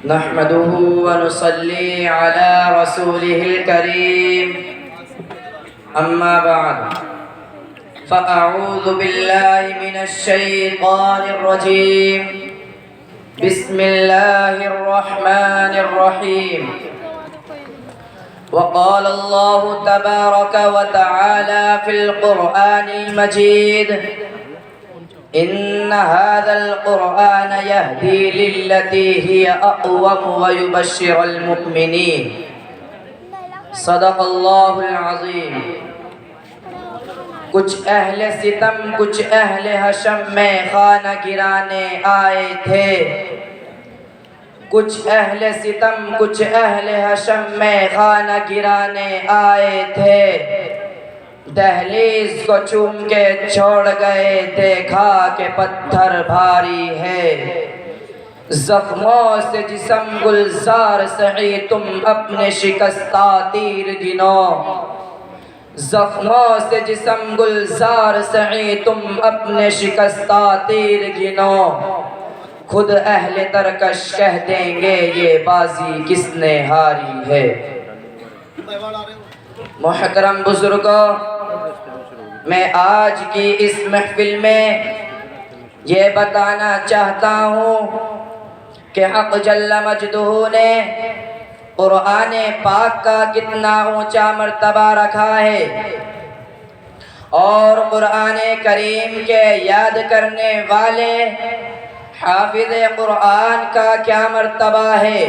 نحمده ونصلي على رسوله الكريم أما بعد فأعوذ بالله من الشيطان الرجيم بسم الله الرحمن الرحيم وقال الله تبارك وتعالى في القرآن المجيد إن هذا القرآن يهدي للتي هي أقوم ويبشر المؤمنين صدق الله العظيم۔ کچھ اہل ستم کچھ اہل حشم میں خانہ گرانے آئے تھے، کچھ اہل ستم کچھ اہل حشم میں خانہ گرانے آئے تھے، دہلیز کو چوم کے چھوڑ گئے، دیکھا کہ پتھر بھاری ہے، زخموں سے جسم گلزار سہی تم اپنے شکستہ تیر گنو، زخموں سے جسم گلزار سہی تم اپنے شکستہ تیر گنو، خود اہل ترکش کہہ دیں گے یہ بازی کس نے ہاری ہے۔ محترم بزرگوں، میں آج کی اس محفل میں یہ بتانا چاہتا ہوں کہ حق جل مجدہ نے قرآن پاک کا کتنا اونچا مرتبہ رکھا ہے، اور قرآن کریم کے یاد کرنے والے حافظ قرآن کا کیا مرتبہ ہے۔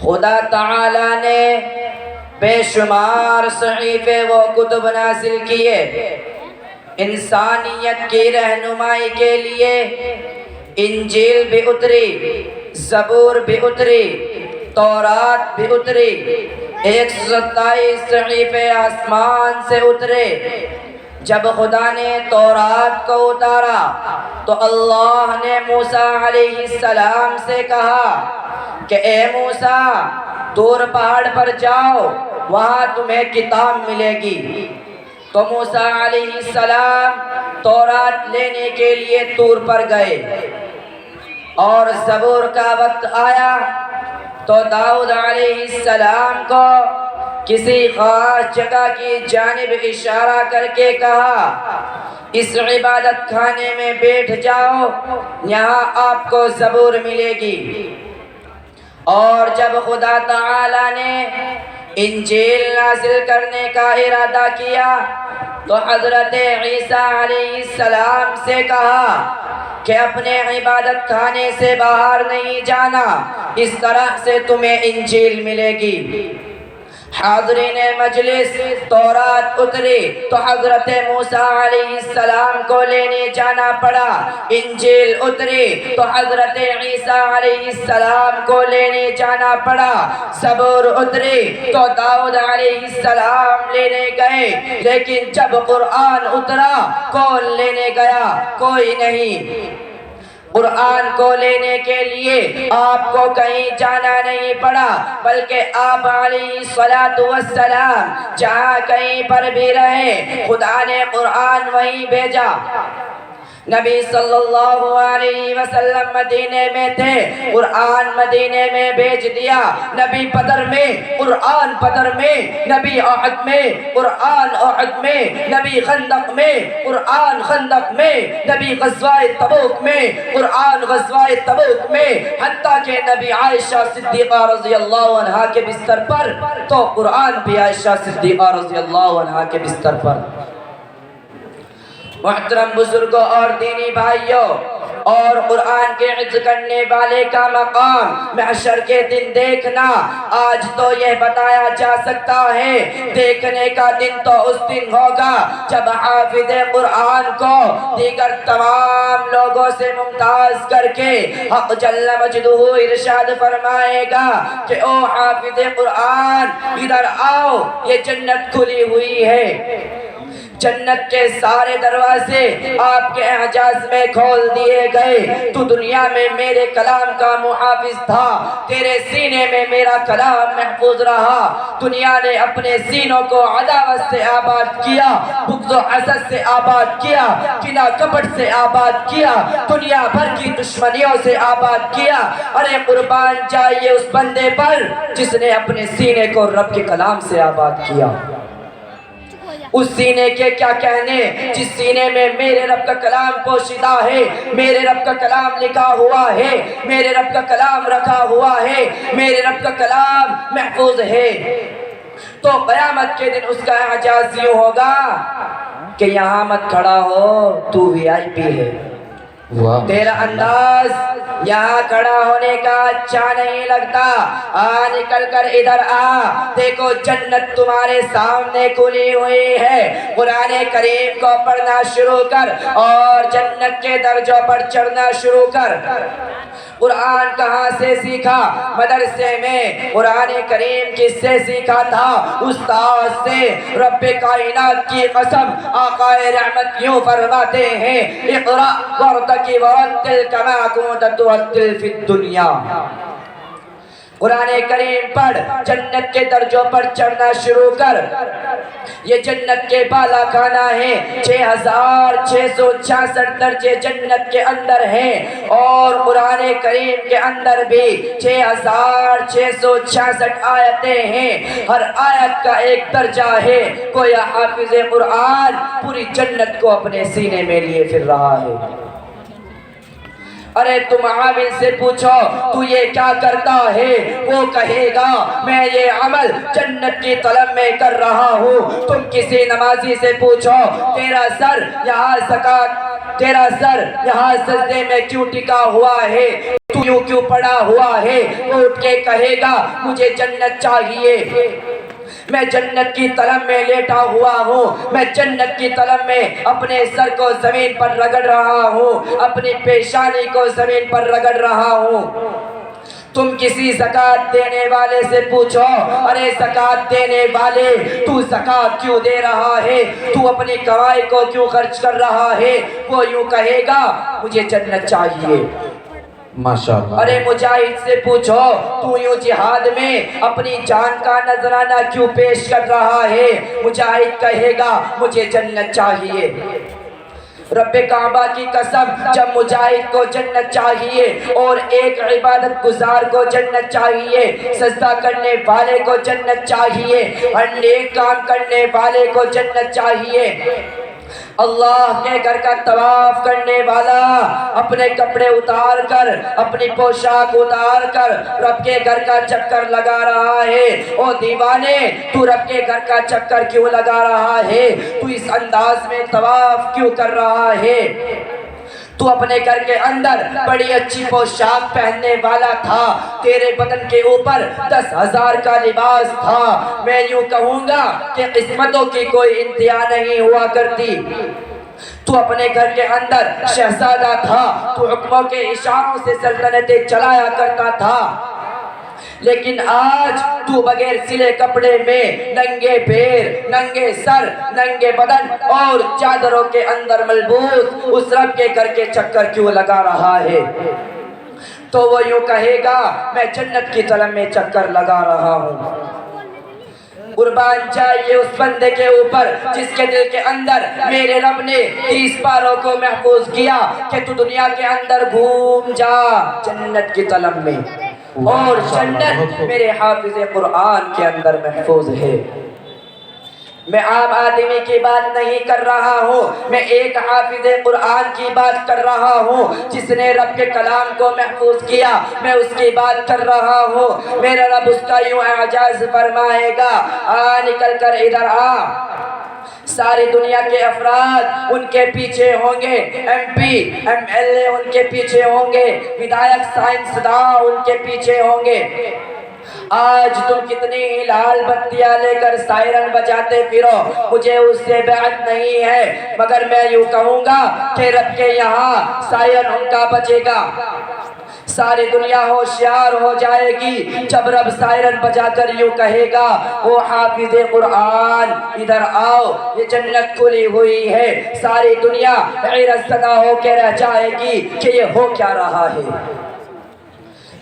خدا تعالی نے بے شمار صحیفے و کتب نازل کیے، انسانیت کی رہنمائی کے لیے انجیل بھی اتری، زبور بھی اتری، تورات بھی اتری، 127 صحیفے آسمان سے اترے۔ جب خدا نے تورات کو اتارا تو اللہ نے موسیٰ علیہ السلام سے کہا کہ اے موسیٰ، طور پہاڑ پر جاؤ، وہاں تمہیں کتاب ملے گی۔ تو موسیٰ علیہ السلام تورات لینے کے لیے طور پر گئے، اور زبور کا وقت آیا تو داؤد علیہ السلام کو کسی خاص جگہ کی جانب اشارہ کر کے کہا، اس عبادت خانے میں بیٹھ جاؤ، یہاں آپ کو زبور ملے گی۔ اور جب خدا تعالی نے انجیل نازل کرنے کا ارادہ کیا تو حضرت عیسیٰ علیہ السلام سے کہا کہ اپنے عبادت خانے سے باہر نہیں جانا، اس طرح سے تمہیں انجیل ملے گی۔ حاضرین مجلس، تورات اتری تو حضرت موسیٰ علیہ السلام کو لینے جانا پڑا، انجیل اتری تو حضرت عیسیٰ علیہ السلام کو لینے جانا پڑا، زبور اتری تو داؤد علیہ السلام لینے گئے، لیکن جب قرآن اترا کون لینے گیا؟ کوئی نہیں۔ قرآن کو لینے کے لیے آپ کو کہیں جانا نہیں پڑا، بلکہ آپ علیہ السلام جہاں کہیں پر بھی رہے، خدا نے قرآن وہیں بھیجا۔ نبی صلی اللہ علیہ وسلم مدینے میں تھے، قرآن مدینے میں بھیج دیا۔ نبی بدر میں، قرآن بدر میں، نبی احد میں، قرآن احد میں، نبی خندق میں، قرآن خندق میں، نبی غزوہ تبوک میں، قرآن غزوہ تبوک میں، حتیٰ کہ نبی عائشہ صدیقہ رضی اللہ عنہا کے بستر پر تو قرآن بھی عائشہ صدیقہ رضی اللہ عنہا کے بستر پر۔ محترم بزرگوں اور دینی بھائیوں، اور قرآن کے عز کرنے والے کا مقام محشر کے دن دیکھنا، آج تو یہ بتایا جا سکتا ہے، دیکھنے کا دن تو اس دن ہوگا جب حافظ قرآن کو دیگر تمام لوگوں سے ممتاز کر کے حق جل مجدہ ارشاد فرمائے گا کہ او حافظ قرآن ادھر آؤ، یہ جنت کھلی ہوئی ہے۔ जन्नत के सारे दरवाजे आपके एजाज में खोल दिए गए। तू दुनिया में मेरे कलाम का मुहाफिज था, तेरे सीने में मेरा कलाम महफूज रहा। दुनिया ने अपने सीनों को अदावत से आबाद किया, बुग़्ज़ व हसद से आबाद किया, किना कपट से आबाद किया, दुनिया भर की दुश्मनियों से आबाद किया। अरे कुर्बान जाइए उस बंदे पर जिसने अपने सीने को रब के कलाम से आबाद किया। उस सीने के क्या कहने जिस सीने में मेरे रब का कलाम पोशीदा है, मेरे रब का कलाम लिखा हुआ है, मेरे रब का कलाम रखा हुआ है, मेरे रब का कलाम महफूज है। तो क़यामत के दिन उसका एजाज़ यूं होगा कि यहाँ मत खड़ा हो, तू VIP है। तेरा अंदाज यहाँ खड़ा होने का अच्छा नहीं लगता, निकल कर इधर आ। देखो जन्नत तुम्हारे सामने खुली हुई है। कुरान करीम को पढ़ना शुरू कर और जन्नत के दर्जों पर चढ़ना शुरू कर। कुरान कहाँ से सीखा? मदरसे में कुरान करीम किससे सीखा था? उस्ताद से। रब्बे कायनात की कसम, आकाए रहमत यूं फरमाते हैं, इक़रा वरतकी वरत्तिल कमा कुंत तुरत्तिल फिद दुनिया। कुरान करीम पढ़, जन्नत के दर्जों पर चढ़ना शुरू कर। ये जन्नत के बाला खाना है। 6666 दर्जे जन्नत के अंदर हैं और कुरान करीम के अंदर भी 6666 आयतें हैं। हर आयत का एक दर्जा है। कोई हाफिज कुरान पूरी जन्नत को अपने सीने में लिए फिर रहा है। अरे तुम आमिल से पूछो तू ये क्या करता है, वो कहेगा मैं ये अमल जन्नत की तलब में कर रहा हूँ। तुम किसी नमाजी से पूछो तेरा सर यहाँ सजदे में क्यों टिका हुआ है, तू यूं क्यों पड़ा हुआ है, वो उठ के कहेगा मुझे जन्नत चाहिए, मैं जन्नत की तलब में लेटा हुआ हूँ, मैं जन्नत की तलब में अपने सर को जमीन पर रगड़ रहा हूँ, अपनी पेशानी को जमीन पर रगड़ रहा हूँ। तुम किसी ज़कात देने वाले से पूछो, अरे ज़कात देने वाले तू ज़कात क्यों दे रहा है, तू अपनी कमाई को क्यों खर्च कर रहा है, वो यूं कहेगा मुझे जन्नत चाहिए। माशाअल्लाह। अरे मुजाहिद से पूछो तू यूं जिहाद में अपनी जान का नजराना क्यों पेश कर रहा है, मुजाहिद कहेगा मुझे जन्नत चाहिए। रब्बे काबा की कसम, जब मुजाहिद को जन्नत चाहिए और एक इबादत गुजार को जन्नत चाहिए, सजदा करने वाले को जन्नत चाहिए, हर नेक काम करने वाले को जन्नत चाहिए, अल्लाह के घर का तवाफ करने वाला अपने कपड़े उतार कर, अपनी पोशाक उतार कर रब के घर का चक्कर लगा रहा है। ओ दीवाने, तू रब के घर का चक्कर क्यों लगा रहा है, तू इस अंदाज में तवाफ क्यों कर रहा है? तू अपने घर के अंदर बड़ी अच्छी पोशाक पहनने वाला था, तेरे बदन के ऊपर 10,000 का लिबास था। मैं यूं कहूँगा कि किस्मतों की कोई इंतहा नहीं हुआ करती। तू अपने घर के अंदर शहजादा था, तू हुक्मों के इशारों से सल्तनतें चलाया करता था, लेकिन आज तू बगैर सिले कपड़े में नंगे पैर, नंगे सर, नंगे बदन और चादरों के अंदर मलबूस उस रब के घर के चक्कर क्यों लगा रहा है? तो वो यूं कहेगा मैं जन्नत की तलब में चक्कर लगा रहा हूँ। कुर्बान जाइए उस बंदे के ऊपर जिसके दिल के अंदर मेरे रब ने 30 पारों को महफूज किया कि तू दुनिया के अंदर घूम जा जन्नत की तलब में, और जन्नत मेरे हाफिज कुरान के अंदर महफूज है। मैं आम आदमी की बात नहीं कर रहा हूँ, मैं एक हाफिज कुरान की बात कर रहा हूँ जिसने रब के कलाम को महफूज किया, मैं उसकी बात कर रहा हूँ। मेरा रब उसका यूं एजाज़ फरमाएगा, निकल कर इधर आ। सारी दुनिया के अफराद उनके पीछे होंगे, MP MLA उनके पीछे होंगे, विधायक साइंसदान उनके पीछे होंगे। आज तुम कितनी लाल बत्तियां लेकर सायरन बजाते फिरो, मुझे उससे बात नहीं है, मगर मैं यूं कहूँगा कि रब के यहाँ सायरन उनका बजेगा, सारी दुनिया होशियार हो जाएगी जब रब सायरन बजाकर यूं कहेगा, ओ हाफिज कुरान इधर आओ, ये जन्नत खुली हुई है। सारी दुनिया हैरत ज़दा होकर रह जाएगी कि ये हो क्या रहा है।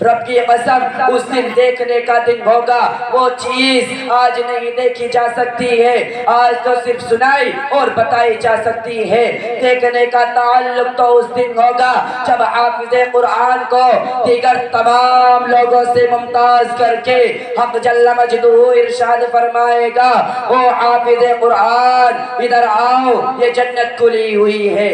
रब की कसम, उस दिन देखने का दिन होगा। वो चीज आज नहीं देखी जा सकती है, आज तो सिर्फ सुनाई और बताई जा सकती है। देखने का ताल्लुक तो उस दिन होगा जब हाफिज़े कुरान को दीगर तमाम लोगों से मुमताज करके हक जल्ल मजदूहू इरशाद फरमाएगा, ओ हाफिज़े कुरान इधर आओ, ये जन्नत खुली हुई है।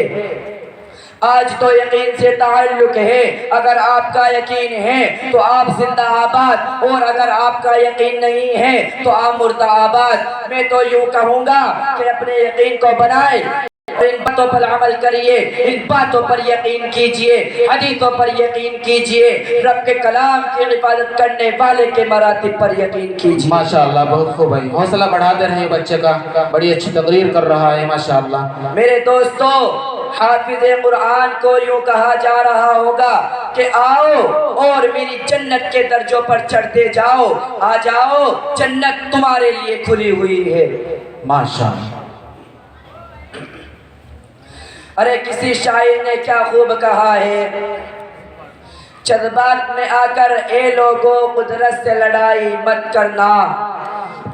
आज तो यकीन से ताल्लुक है, अगर आपका यकीन है तो आप जिंदाबाद, और अगर आपका यकीन नहीं है तो आप मुर्दाबाद। मैं तो यूं कहूँगा कि अपने यकीन को बनाए, इन बातों पर अमल करिए, इन बातों पर यकीन कीजिए, हदीसों पर यकीन कीजिए, रब के कलाम की हिफाजत करने वाले के मरातिब पर यकीन कीजिए। माशाअल्लाह, बहुत खूब भाई, हौसला बढ़ाते रहे बच्चे का, बड़ी अच्छी तकरीर कर रहा है माशाअल्लाह। मेरे दोस्तों, हाफिज़े कुरान को यूं कहा जा रहा होगा कि आओ और मेरी जन्नत के दर्जों पर चढ़ते जाओ, आ जाओ, जन्नत तुम्हारे लिए खुली हुई है। माशाअल्लाह। अरे किसी शायर ने क्या खूब कहा है, जज्बात में आकर ए लोगों कुदरत से लड़ाई मत करना,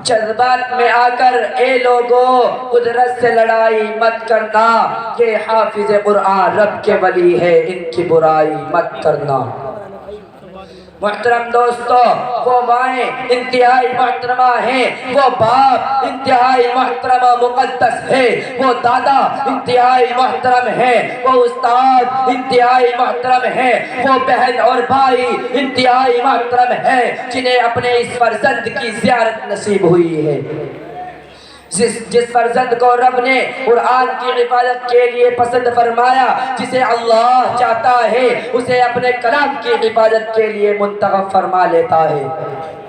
जज्बात में आकर ए लोगों कुदरत से लड़ाई मत करना, ये हाफिज़ कुरान रब के वली है, इनकी बुराई मत करना। मोहतरम दोस्तों, वो माएँ इंतहाई मोहतरमा हैं, वो बाप इंतहाई मोहतरमा मुक़द्दस है, वो दादा इंतहाई मोहतरम है, वो उस्ताद इंतहाई मोहतरम है, वो बहन और भाई इंतहाई मोहतरम है, जिन्हें अपने इस फर्जंद की ज़ियारत नसीब हुई है। जिस फर्जंद को रब ने कुरान की हिफाजत के लिए पसंद फरमाया, जिसे अल्लाह चाहता है उसे अपने कलाम की हिफाजत के लिए मुंतखब फरमा लेता है।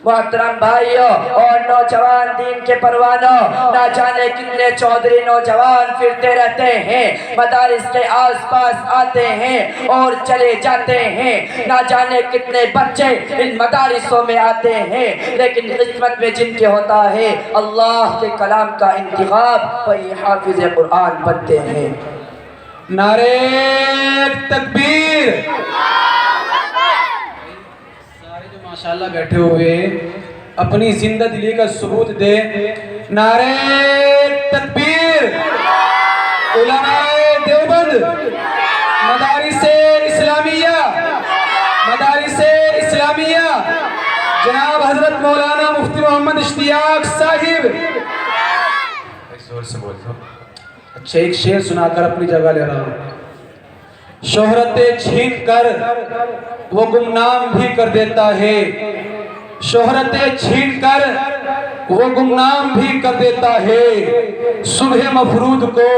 मोहतरम भाइयों और नौजवान दीन के परवानों, ना जाने कितने चौधरी नौजवान फिरते रहते हैं, मदारिस के आसपास आते हैं और चले जाते हैं, ना जाने कितने बच्चे इन मदारिसों में आते हैं, लेकिन किस्मत में जिनके होता है अल्लाह के कलाम का इंतखाब, वही हाफिज़ कुरान बनते हैं। नारे तकबीर। माशाअल्लाह बैठे हुए अपनी जिंदा दिली का सबूत दे। नारे तकबीर। उलमाए देवबंद, मदारिसे इस्लामिया, मदारिसे इस्लामिया, जनाब हजरत मौलाना मुफ्ती मोहम्मद इश्तियाक साहिब। जोर से बोल दो। अच्छा, एक शेर सुनाकर अपनी जगह ले रहा हूँ। शोहरतें छीन कर वो गुमनाम भी कर देता है, शोहरतें छीन कर वो गुमनाम भी कर देता है, सुबह मफरूद को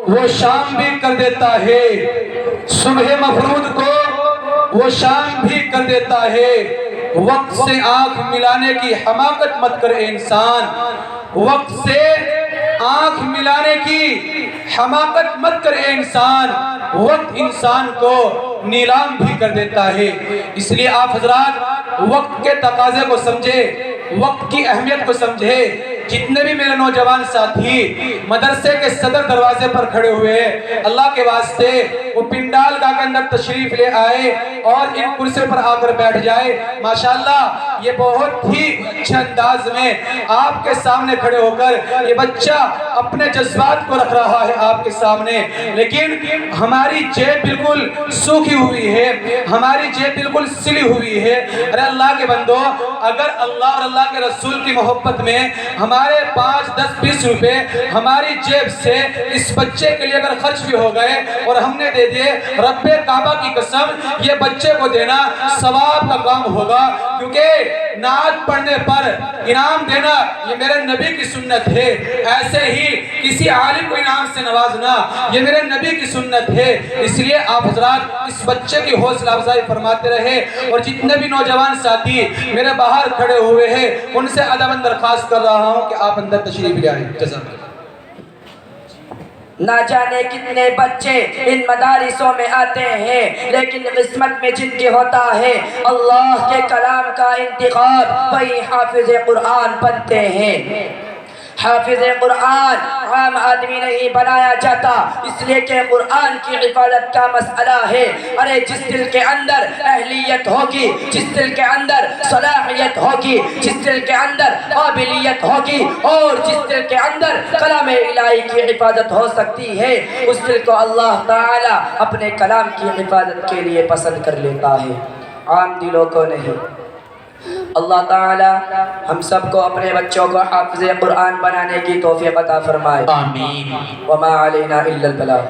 वो शाम भी कर देता है, सुबह मफरूद को वो शाम भी कर देता है। वक्त से आंख मिलाने की हमाकत मत कर इंसान, वक्त से आंख मिलाने की हमाकत मत कर इंसान, वक्त इंसान को नीलाम भी कर देता है। इसलिए आप हजरात वक्त के तकाजे को समझे, वक्त की अहमियत को समझे। जितने भी मेरे नौजवान साथी मदरसे के सदर दरवाजे पर खड़े हुए, अल्लाह के वास्ते वो पिंडाल का के अंदर तशरीफ ले आए और इन कुर्सी पर आकर बैठ जाए। माशाअल्लाह, ये बहुत ही अच्छे अंदाज में आपके सामने खड़े होकर ये बच्चा अपने जज्बात को रख रहा है आपके सामने, लेकिन हमारी जेब बिल्कुल सूखी हुई है, हमारी जेब बिल्कुल सिली हुई है। अरे अल्लाह के बंदो, अगर अल्लाह और अल्लाह के रसूल की मोहब्बत में हमारे 5, 10, 20 रुपए हमारी जेब से इस बच्चे के लिए अगर खर्च भी हो गए और हमने दे दिए, रब्बे काबा की कसम ये बच्चे को देना सवाब का काम होगा, क्योंकि नात पढ़ने पर इनाम देना ये मेरे नबी की सुन्नत है। ऐसे ही किसी आलिम को इनाम से नवाजना ये मेरे नबी की सुन्नत है। इसलिए आप हजरात इस बच्चे की हौसला अफजाई फरमाते रहे, और जितने भी नौजवान साथी मेरे बाहर खड़े हुए हैं उनसे अदब दरखास्त कर रहा हूं कि आप अंदर तशरीफ ले आए। जज़ाकल्लाह। نہ جانے کتنے بچے ان مدارسوں میں آتے ہیں، لیکن قسمت میں جن کی ہوتا ہے اللہ کے کلام کا انتخاب، وہی حافظ قرآن بنتے ہیں۔ حافظ قرآن عام آدمی نہیں بنایا جاتا، اس لیے کہ قرآن کی حفاظت کا مسئلہ ہے۔ ارے جس دل کے اندر اہلیت ہوگی، جس دل کے اندر صلاحیت ہوگی، جس دل کے اندر قابلیت ہوگی، اور جس دل کے اندر کلام الہی کی حفاظت ہو سکتی ہے، اس دل کو اللہ تعالی اپنے کلام کی حفاظت کے لیے پسند کر لیتا ہے، عام دلوں کو نہیں۔ اللہ تعالی ہم سب کو اپنے بچوں کو حافظ قرآن بنانے کی توفیق عطا فرمائے۔ آمین۔ وما علینا الا البلاغ۔